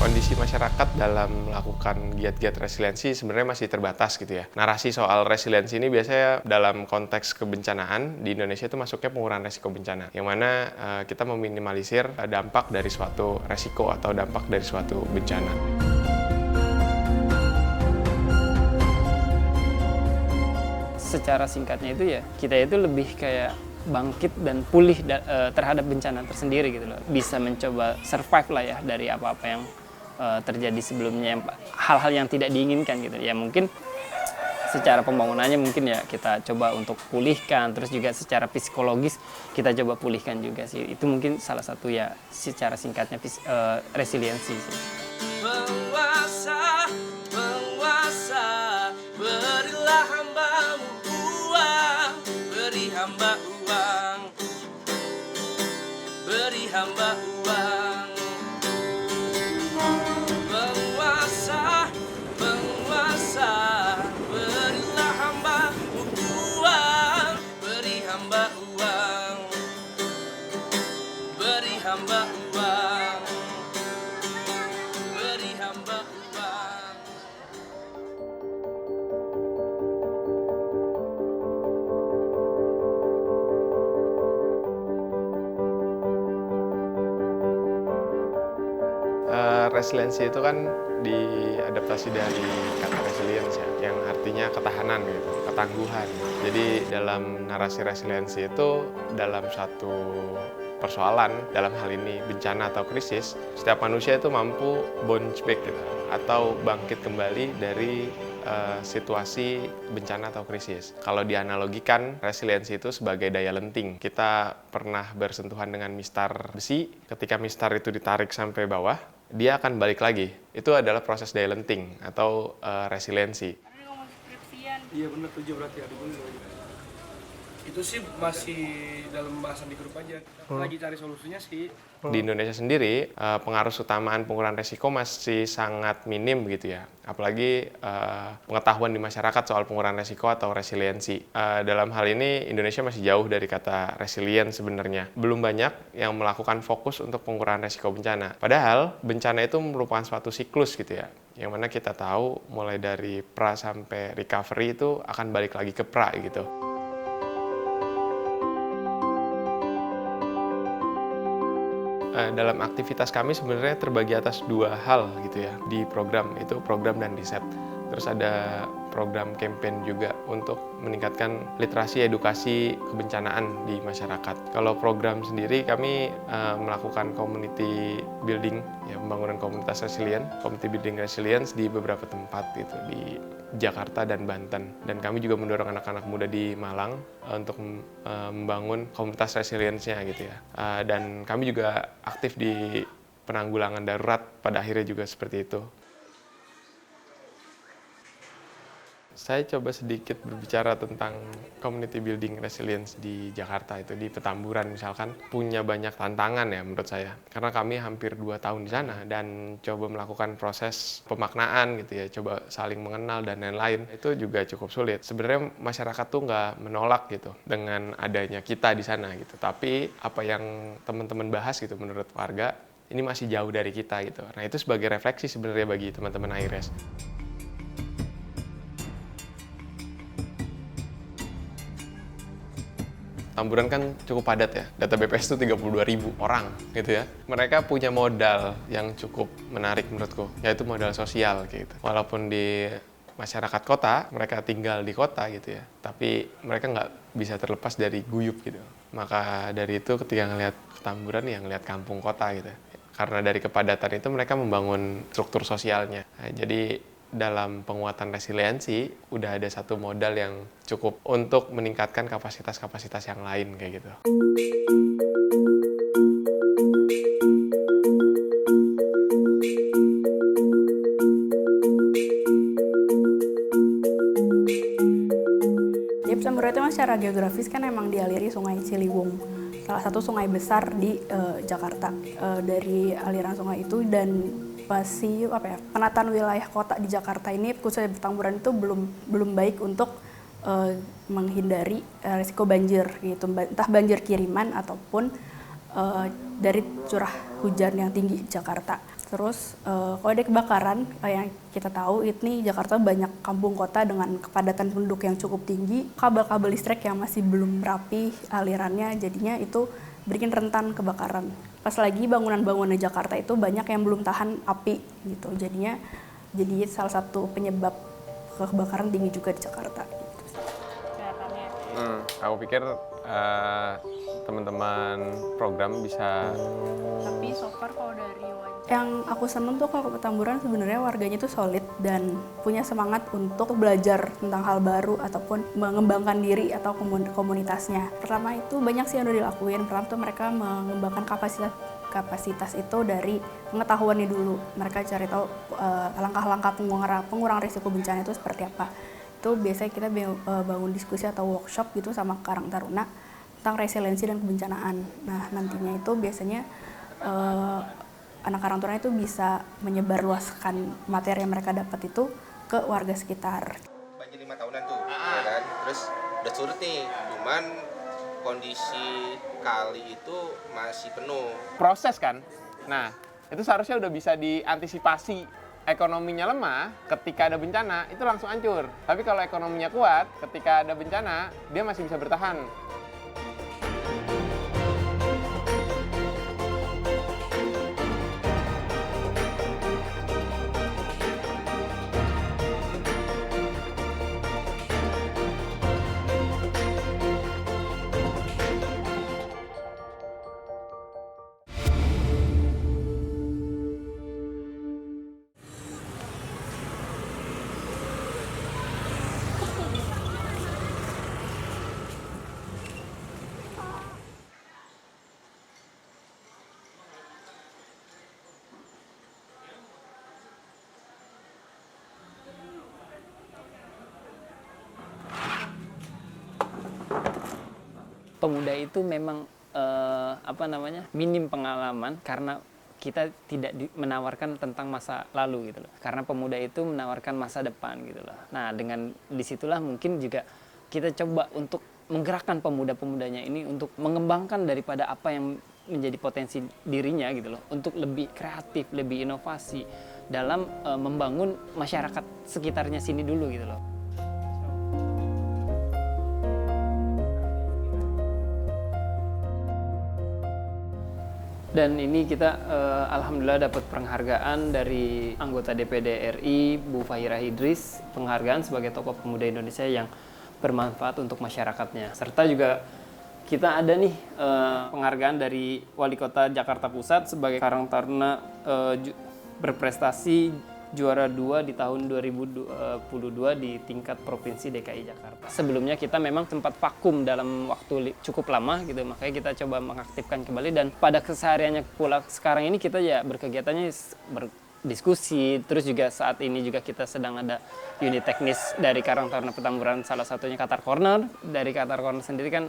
Kondisi masyarakat dalam melakukan giat-giat resiliensi sebenarnya masih terbatas gitu ya. Narasi soal resiliensi ini biasanya dalam konteks kebencanaan di Indonesia itu masuknya pengurangan resiko bencana, yang mana kita meminimalisir dampak dari suatu resiko atau dampak dari suatu bencana. Secara singkatnya itu ya, kita itu lebih kayak bangkit dan pulih terhadap bencana tersendiri gitu loh. Bisa mencoba survive lah ya dari apa-apa yang terjadi sebelumnya, hal-hal yang tidak diinginkan gitu. Ya mungkin secara pembangunannya mungkin ya kita coba untuk pulihkan, terus juga secara psikologis kita coba pulihkan juga sih. Itu mungkin salah satu ya secara singkatnya resiliensi sih. Penguasa, penguasa, berilah hambamu uang, beri hamba uang, beri hamba uang. Penguasa, penguasa, berilah hambamu uang, beri hamba uang, beri hamba uang, beri hamba uang. Resiliensi itu kan diadaptasi dari kata resilience ya, yang artinya ketahanan gitu, ketangguhan. Jadi dalam narasi resiliensi itu dalam satu persoalan, dalam hal ini bencana atau krisis, setiap manusia itu mampu bounce back gitu, atau bangkit kembali dari situasi bencana atau krisis. Kalau dianalogikan, resiliensi itu sebagai daya lenting. Kita pernah bersentuhan dengan mistar besi, ketika mistar itu ditarik sampai bawah, dia akan balik lagi. Itu adalah proses daya lenting atau resiliensi. Ada ngomong skripsian. Iya benar, 7 berarti ada gue. Itu sih masih dalam pembahasan di grup aja. Lagi cari solusinya sih. Di Indonesia sendiri, pengaruh utamaan pengurangan resiko masih sangat minim begitu ya. Apalagi pengetahuan di masyarakat soal pengurangan resiko atau resiliensi. Dalam hal ini, Indonesia masih jauh dari kata resilient sebenarnya. Belum banyak yang melakukan fokus untuk pengurangan resiko bencana. Padahal, bencana itu merupakan suatu siklus gitu ya. Yang mana kita tahu mulai dari pra sampai recovery itu akan balik lagi ke pra gitu. Dalam aktivitas kami sebenarnya terbagi atas dua hal gitu ya di program, itu program dan riset. Terus ada program campaign juga untuk meningkatkan literasi edukasi kebencanaan di masyarakat. Kalau program sendiri kami melakukan community building, ya, pembangunan komunitas resilient, community building resilience di beberapa tempat gitu di Jakarta dan Banten. Dan kami juga mendorong anak-anak muda di Malang untuk membangun komunitas resilience-nya gitu ya. Dan kami juga aktif di penanggulangan darurat, pada akhirnya juga seperti itu. Saya coba sedikit berbicara tentang community building resilience di Jakarta, itu di Petamburan misalkan, punya banyak tantangan ya menurut saya. Karena kami hampir 2 tahun di sana dan coba melakukan proses pemaknaan gitu ya, coba saling mengenal dan lain-lain, itu juga cukup sulit. Sebenarnya masyarakat tuh nggak menolak gitu dengan adanya kita di sana gitu. Tapi apa yang teman-teman bahas gitu menurut warga, ini masih jauh dari kita gitu. Nah itu sebagai refleksi sebenarnya bagi teman-teman AIRES. Petamburan kan cukup padat ya, data BPS itu 32.000 orang gitu ya. Mereka punya modal yang cukup menarik menurutku, yaitu modal sosial gitu. Walaupun di masyarakat kota, mereka tinggal di kota gitu ya, tapi mereka nggak bisa terlepas dari guyub gitu. Maka dari itu ketika ngelihat Petamburan ya ngelihat kampung kota gitu. Karena dari kepadatan itu mereka membangun struktur sosialnya. Nah, jadi dalam penguatan resiliensi udah ada satu modal yang cukup untuk meningkatkan kapasitas-kapasitas yang lain kayak gitu. Jadi Petamburan itu secara geografis kan emang dialiri Sungai Ciliwung, salah satu sungai besar di Jakarta. Dari aliran sungai itu dan masih penataan wilayah kota di Jakarta ini khususnya Petamburan itu belum baik untuk menghindari risiko banjir gitu, entah banjir kiriman ataupun dari curah hujan yang tinggi di Jakarta. Terus kalau ada kebakaran, yang kita tahu ini Jakarta banyak kampung kota dengan kepadatan penduduk yang cukup tinggi, kabel-kabel listrik yang masih belum rapi alirannya, jadinya itu bikin rentan kebakaran. Pas lagi bangunan-bangunan Jakarta itu banyak yang belum tahan api gitu, jadinya jadi salah satu penyebab kebakaran tinggi juga di Jakarta. Gitu. Aku pikir teman-teman program bisa. Tapi so far kalau dari yang aku seneng tuh kalau ke Petamburan sebenarnya warganya tuh solid dan punya semangat untuk belajar tentang hal baru ataupun mengembangkan diri atau komunitasnya. Pertama itu banyak sih yang udah dilakuin. Pertama tuh mereka mengembangkan kapasitas itu dari pengetahuannya dulu. Mereka cari tahu langkah-langkah pengurangan risiko bencana itu seperti apa. Itu biasanya kita bangun diskusi atau workshop gitu sama Karang Taruna tentang resiliensi dan kebencanaan. Nah nantinya itu biasanya anak Karang Taruna itu bisa menyebarluaskan materi yang mereka dapat itu ke warga sekitar. Banjir 5 tahunan tuh, ya kan? Terus udah surut nih, cuman kondisi kali itu masih penuh. Proses kan? Nah, itu seharusnya udah bisa diantisipasi. Ekonominya lemah, ketika ada bencana, itu langsung hancur. Tapi kalau ekonominya kuat, ketika ada bencana, dia masih bisa bertahan. Pemuda itu memang minim pengalaman karena kita tidak menawarkan tentang masa lalu gitu loh. Karena pemuda itu menawarkan masa depan gitu loh. Nah, dengan disitulah mungkin juga kita coba untuk menggerakkan pemuda-pemudanya ini untuk mengembangkan daripada apa yang menjadi potensi dirinya gitu loh, untuk lebih kreatif, lebih inovasi dalam membangun masyarakat sekitarnya sini dulu gitu loh. Dan ini kita alhamdulillah dapat penghargaan dari anggota DPD RI Bu Fahira Idris, penghargaan sebagai tokoh pemuda Indonesia yang bermanfaat untuk masyarakatnya. Serta juga kita ada nih penghargaan dari Wali Kota Jakarta Pusat sebagai Karang Taruna berprestasi juara 2 di tahun 2022 di tingkat Provinsi DKI Jakarta. Sebelumnya kita memang sempat vakum dalam waktu cukup lama gitu, makanya kita coba mengaktifkan kembali, dan pada kesehariannya pula sekarang ini kita ya berkegiatannya berdiskusi, terus juga saat ini juga kita sedang ada unit teknis dari Karang Taruna Petamburan, salah satunya Qatar Corner. Dari Qatar Corner sendiri kan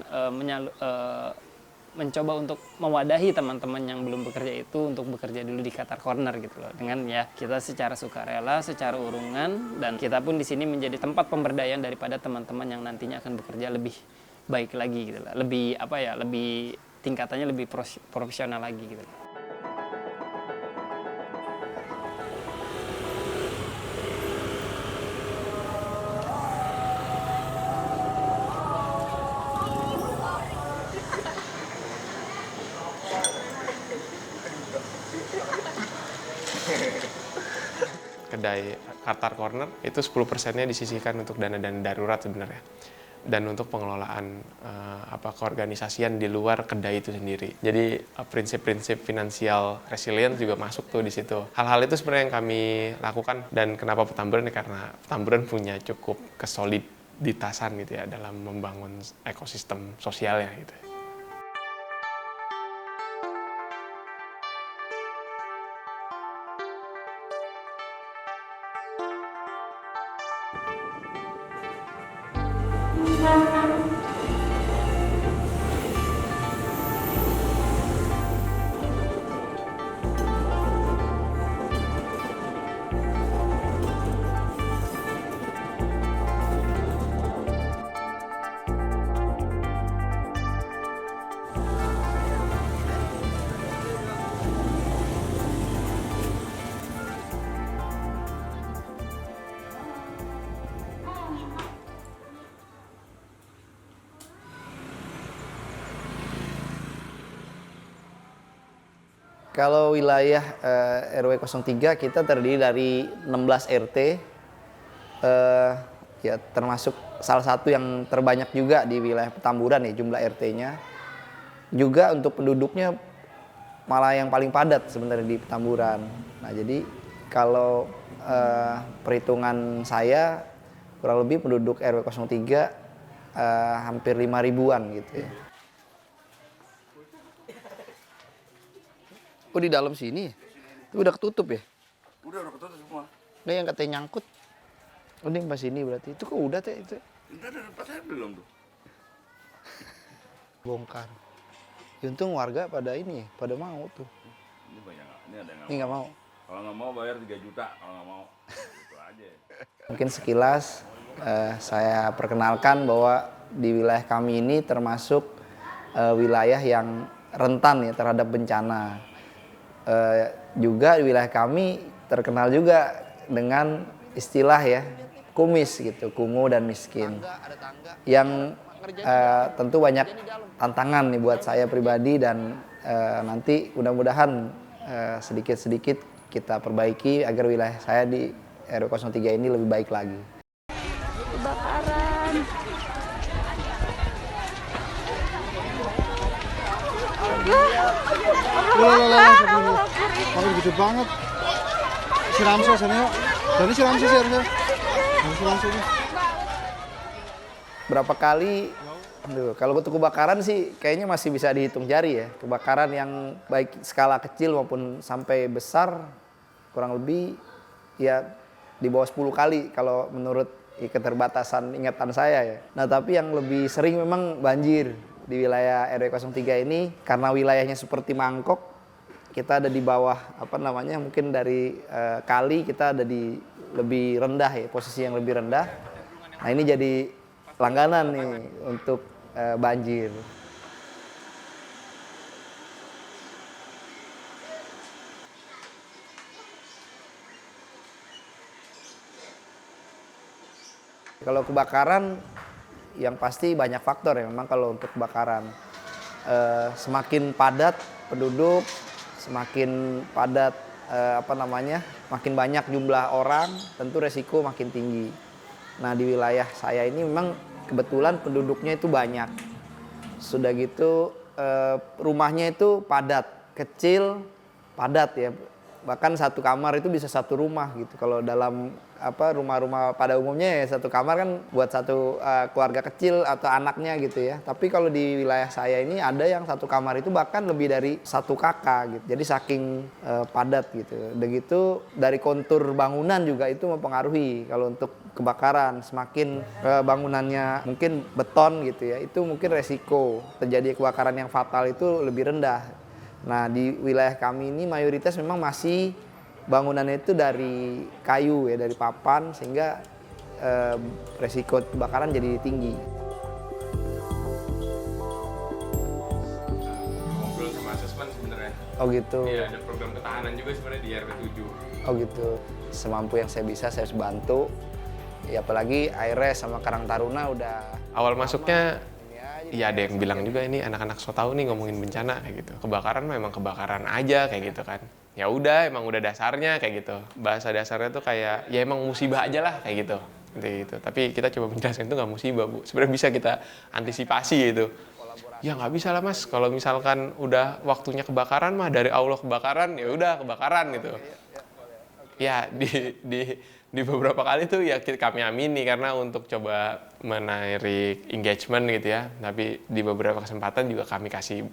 mencoba untuk mewadahi teman-teman yang belum bekerja itu untuk bekerja dulu di Qatar Corner gitu loh, dengan ya kita secara sukarela, secara urungan, dan kita pun di sini menjadi tempat pemberdayaan daripada teman-teman yang nantinya akan bekerja lebih baik lagi gitu loh, lebih lebih tingkatannya lebih profesional lagi gitu loh. Kedai Qatar Corner itu 10%-nya disisihkan untuk dana-dana darurat sebenarnya, dan untuk pengelolaan keorganisasian di luar kedai itu sendiri. Jadi prinsip-prinsip finansial resilient juga masuk tuh di situ. Hal-hal itu sebenarnya yang kami lakukan, dan kenapa Petamburan ya karena Petamburan punya cukup kesoliditasan gitu ya dalam membangun ekosistem sosialnya gitu. Kalau wilayah RW 03 kita terdiri dari 16 RT, ya termasuk salah satu yang terbanyak juga di wilayah Petamburan ya jumlah RT-nya. Juga untuk penduduknya malah yang paling padat sebenarnya di Petamburan. Nah jadi kalau perhitungan saya kurang lebih penduduk RW 03 hampir 5.000-an gitu ya. Oh di dalam sini? Itu udah ketutup ya? Udah ketutup semua. Nah yang katanya nyangkut. Oh ini pas ini berarti. Itu kok udah teh itu? Entar dari tempat saya belum tuh. Bongkar. Ya, untung warga pada ini, pada mau tuh. Ini banyak, ini ada yang Ini nggak mau. Kalau nggak mau bayar 3 juta, kalau nggak mau itu aja. Mungkin sekilas saya perkenalkan bahwa di wilayah kami ini termasuk wilayah yang rentan ya terhadap bencana. Juga di wilayah kami terkenal juga dengan istilah ya kumis gitu, kumuh dan miskin. Yang tentu banyak tantangan nih buat saya pribadi dan nanti mudah-mudahan sedikit-sedikit kita perbaiki agar wilayah saya di RW 03 ini lebih baik lagi. Kebakaran. Makin gede banget. Si Ramses sana yuk. Dari si Ramses ya harusnya. Si Ramses. Berapa kali kalau untuk kebakaran sih kayaknya masih bisa dihitung jari ya. Kebakaran yang baik skala kecil maupun sampai besar kurang lebih ya di bawah 10 kali kalau menurut keterbatasan ingatan saya ya. Nah tapi yang lebih sering memang banjir di wilayah RW 03 ini karena wilayahnya seperti mangkok, kita ada di bawah mungkin dari kali kita ada di lebih rendah ya, posisi yang lebih rendah. Nah ini jadi langganan nih untuk banjir. Kalau kebakaran yang pasti banyak faktor ya memang kalau untuk kebakaran. Semakin padat penduduk, semakin padat makin banyak jumlah orang, tentu resiko makin tinggi. Nah di wilayah saya ini memang kebetulan penduduknya itu banyak. Sudah gitu rumahnya itu padat, kecil, padat ya. Bahkan satu kamar itu bisa satu rumah gitu. Kalau dalam rumah-rumah pada umumnya ya satu kamar kan buat satu keluarga kecil atau anaknya gitu ya. Tapi kalau di wilayah saya ini ada yang satu kamar itu bahkan lebih dari satu kakak gitu. Jadi saking padat gitu. Begitu dari kontur bangunan juga itu mempengaruhi kalau untuk kebakaran. Semakin bangunannya mungkin beton gitu ya, itu mungkin resiko terjadi kebakaran yang fatal itu lebih rendah. Nah di wilayah kami ini mayoritas memang masih bangunannya itu dari kayu ya, dari papan sehingga resiko kebakaran jadi tinggi. Ngobrol sama asesmen sebenarnya. Oh gitu. Iya, ada program ketahanan juga sebenarnya di RW 7. Oh gitu. Semampu yang saya bisa saya harus bantu. Ya apalagi AIRES sama Karang Taruna udah Awal masuknya ya ada yang bilang juga ini anak-anak so tau nih ngomongin bencana kayak gitu. Kebakaran memang kebakaran aja kayak gitu kan. Ya udah emang udah dasarnya kayak gitu. Bahasa dasarnya tuh kayak ya emang musibah aja lah kayak gitu. Gitu. Tapi kita coba menjelaskan itu nggak musibah Bu. Sebenarnya bisa kita antisipasi gitu. Ya nggak bisa lah Mas. Kalau misalkan udah waktunya kebakaran mah dari Allah kebakaran ya udah kebakaran gitu. Ya di beberapa kali tuh ya kami amini karena untuk coba menarik engagement gitu ya. Tapi di beberapa kesempatan juga kami kasih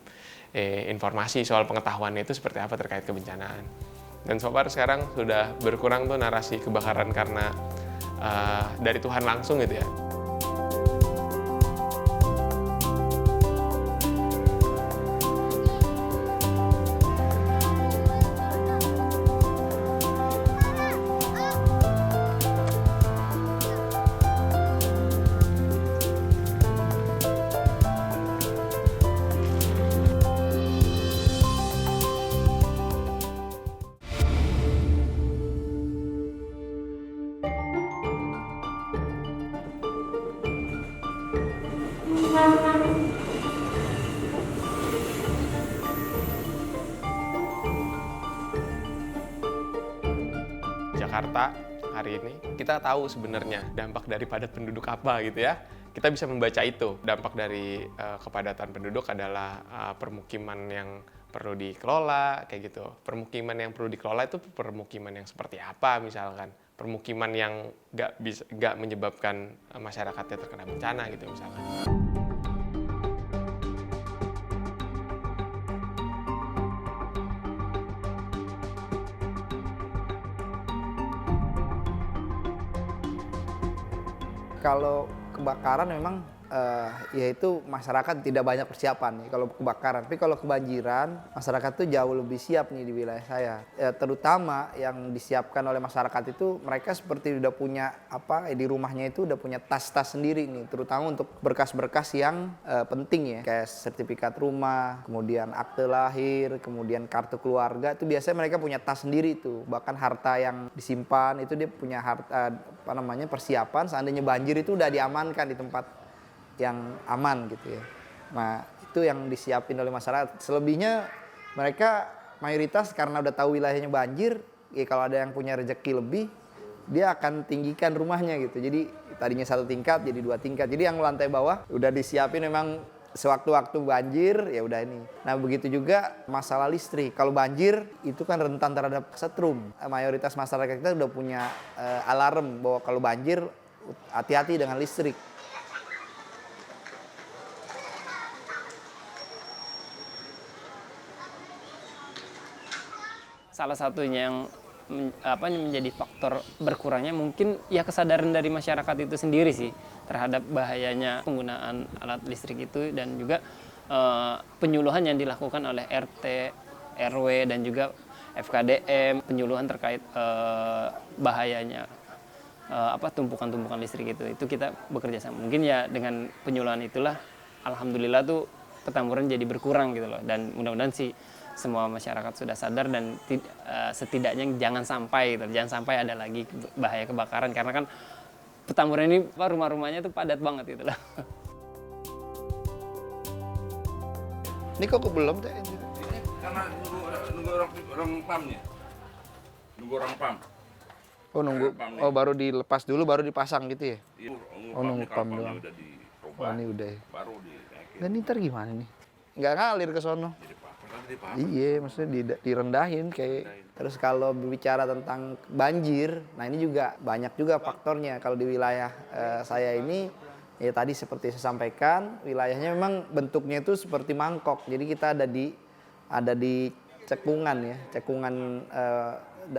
informasi soal pengetahuannya itu seperti apa terkait kebencanaan. Dan so far sekarang sudah berkurang tuh narasi kebakaran karena dari Tuhan langsung gitu ya. Jakarta hari ini, kita tahu sebenarnya dampak dari padat penduduk apa gitu ya. Kita bisa membaca itu. Dampak dari kepadatan penduduk adalah permukiman yang perlu dikelola, kayak gitu. Permukiman yang perlu dikelola itu permukiman yang seperti apa misalkan. Permukiman yang nggak menyebabkan masyarakatnya terkena bencana gitu misalkan. Kalau kebakaran memang ya itu masyarakat tidak banyak persiapan nih kalau kebakaran. Tapi kalau kebanjiran, masyarakat tuh jauh lebih siap nih di wilayah saya. Terutama yang disiapkan oleh masyarakat itu mereka seperti udah punya di rumahnya itu udah punya tas-tas sendiri nih, terutama untuk berkas-berkas yang penting ya, kayak sertifikat rumah, kemudian akte lahir, kemudian kartu keluarga. Itu biasanya mereka punya tas sendiri tuh. Bahkan harta yang disimpan itu dia punya harta persiapan seandainya banjir itu udah diamankan di tempat yang aman gitu ya. Nah itu yang disiapin oleh masyarakat. Selebihnya mereka mayoritas karena udah tahu wilayahnya banjir, ya kalau ada yang punya rezeki lebih, dia akan tinggikan rumahnya gitu. Jadi tadinya 1 tingkat jadi 2 tingkat. Jadi yang lantai bawah udah disiapin memang sewaktu-waktu banjir ya udah ini. Nah begitu juga masalah listrik. Kalau banjir itu kan rentan terhadap setrum. Mayoritas masyarakat kita udah punya alarm bahwa kalau banjir hati-hati dengan listrik. Salah satunya yang menjadi faktor berkurangnya mungkin ya kesadaran dari masyarakat itu sendiri sih terhadap bahayanya penggunaan alat listrik itu, dan juga penyuluhan yang dilakukan oleh RT, RW dan juga FKDM, penyuluhan terkait bahayanya tumpukan-tumpukan listrik itu kita bekerja sama. Mungkin ya dengan penyuluhan itulah alhamdulillah tuh Petamburan jadi berkurang gitu loh, dan mudah-mudahan sih semua masyarakat sudah sadar dan setidaknya jangan sampai ada lagi bahaya kebakaran, karena kan Petamburan ini rumah-rumahnya tuh padat banget gitu loh. Ini kok belum teh? Ini karena nunggu orang pamnya. Nunggu orang pam. Oh nunggu, baru dilepas dulu baru dipasang gitu ya? Iya, nunggu pam doang. Udah dicoba. Oh ini udah ya. Baru dinaikin. Dan ini ntar gimana nih? Nggak ngalir ke sono. Iya, maksudnya direndahin kayak. Terus kalau berbicara tentang banjir, nah ini juga banyak juga faktornya. Kalau di wilayah saya ini, ya tadi seperti saya sampaikan, wilayahnya memang bentuknya itu seperti mangkok. Jadi kita ada di cekungan ya, cekungan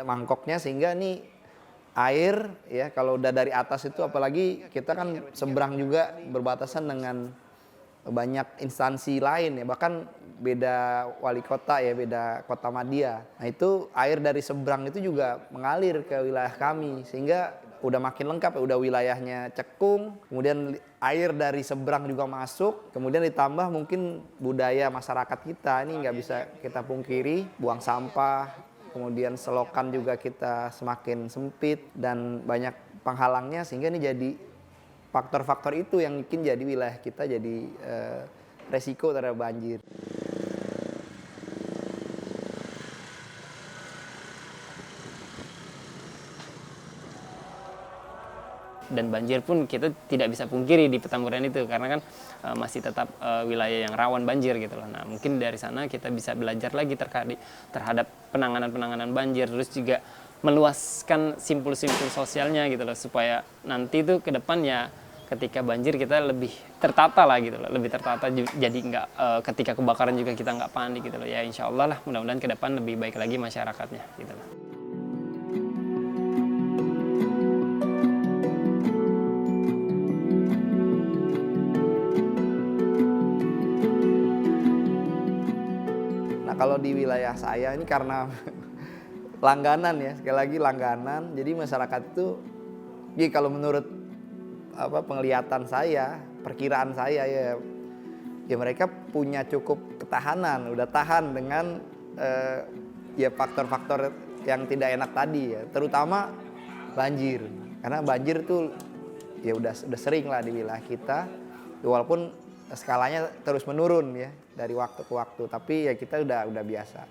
mangkoknya, sehingga ini air ya kalau udah dari atas itu, apalagi kita kan seberang juga berbatasan dengan banyak instansi lain ya, bahkan beda wali kota ya, beda kota madya. Nah itu air dari seberang itu juga mengalir ke wilayah kami, sehingga udah makin lengkap ya, udah wilayahnya cekung, kemudian air dari seberang juga masuk, kemudian ditambah mungkin budaya masyarakat kita ini nggak bisa kita pungkiri, buang sampah, kemudian selokan juga kita semakin sempit dan banyak penghalangnya, sehingga ini jadi faktor-faktor itu yang mungkin jadi wilayah kita jadi resiko terhadap banjir. Dan banjir pun kita tidak bisa pungkiri di Petamburan itu, karena kan masih tetap wilayah yang rawan banjir gitu loh. Nah mungkin dari sana kita bisa belajar lagi terhadap penanganan banjir, terus juga meluaskan simpul-simpul sosialnya gitu loh, supaya nanti tuh ke depan ya ketika banjir kita lebih tertata lah gitu loh, lebih tertata, jadi nggak ketika kebakaran juga kita nggak panik gitu loh ya. Insya Allah lah, mudah-mudahan ke depan lebih baik lagi masyarakatnya gitu loh. Nah kalau di wilayah saya ini karena langganan ya, sekali lagi langganan, jadi masyarakat itu ya kalau menurut penglihatan saya, perkiraan saya ya mereka punya cukup ketahanan, udah tahan dengan ya faktor-faktor yang tidak enak tadi ya, terutama banjir. Karena banjir tuh ya udah sering lah di wilayah kita, walaupun skalanya terus menurun ya dari waktu ke waktu, tapi ya kita udah biasa.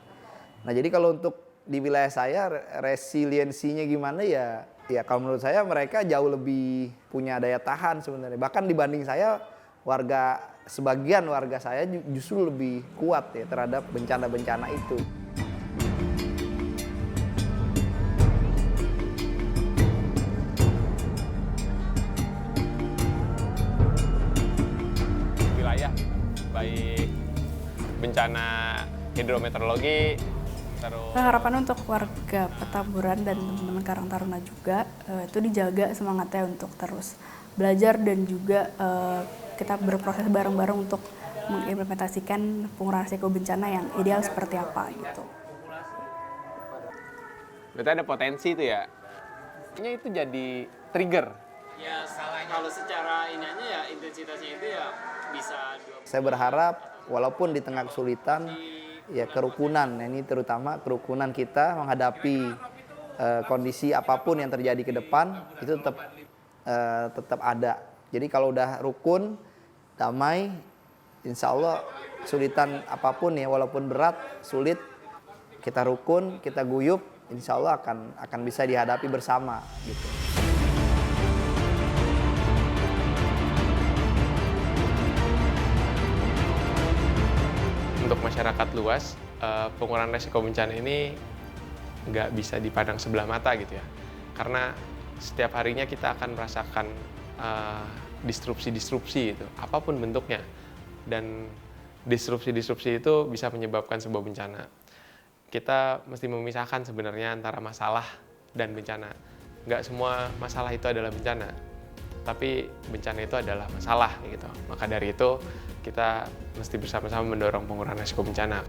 Nah jadi kalau untuk di wilayah saya resiliensinya gimana ya? Ya kalau menurut saya mereka jauh lebih punya daya tahan sebenarnya. Bahkan dibanding saya, sebagian warga saya justru lebih kuat ya terhadap bencana-bencana itu. Wilayah, baik bencana hidrometeorologi, terus Harapan untuk warga Petamburan dan teman-teman Karang Taruna juga itu dijaga semangatnya untuk terus belajar dan juga kita berproses bareng-bareng untuk mengimplementasikan pengurangan risiko bencana yang ideal seperti apa gitu. berarti ada potensi itu ya. Ini itu jadi trigger. Ya kalau secara ininya ya intensitasnya itu ya bisa Saya berharap walaupun di tengah kesulitan, ya kerukunan, ini terutama kerukunan kita menghadapi kondisi apapun yang terjadi ke depan itu tetap ada. Jadi kalau udah rukun, damai, insya Allah kesulitan apapun ya, walaupun berat, sulit, kita rukun, kita guyup, insya Allah akan bisa dihadapi bersama gitu. Untuk masyarakat luas, pengurangan resiko bencana ini nggak bisa dipandang sebelah mata gitu ya. Karena setiap harinya kita akan merasakan disrupsi-disrupsi itu, apapun bentuknya. Dan disrupsi-disrupsi itu bisa menyebabkan sebuah bencana. Kita mesti memisahkan sebenarnya antara masalah dan bencana. Nggak semua masalah itu adalah bencana, tapi bencana itu adalah masalah gitu. Maka dari itu kita mesti bersama-sama mendorong pengurangan risiko bencana.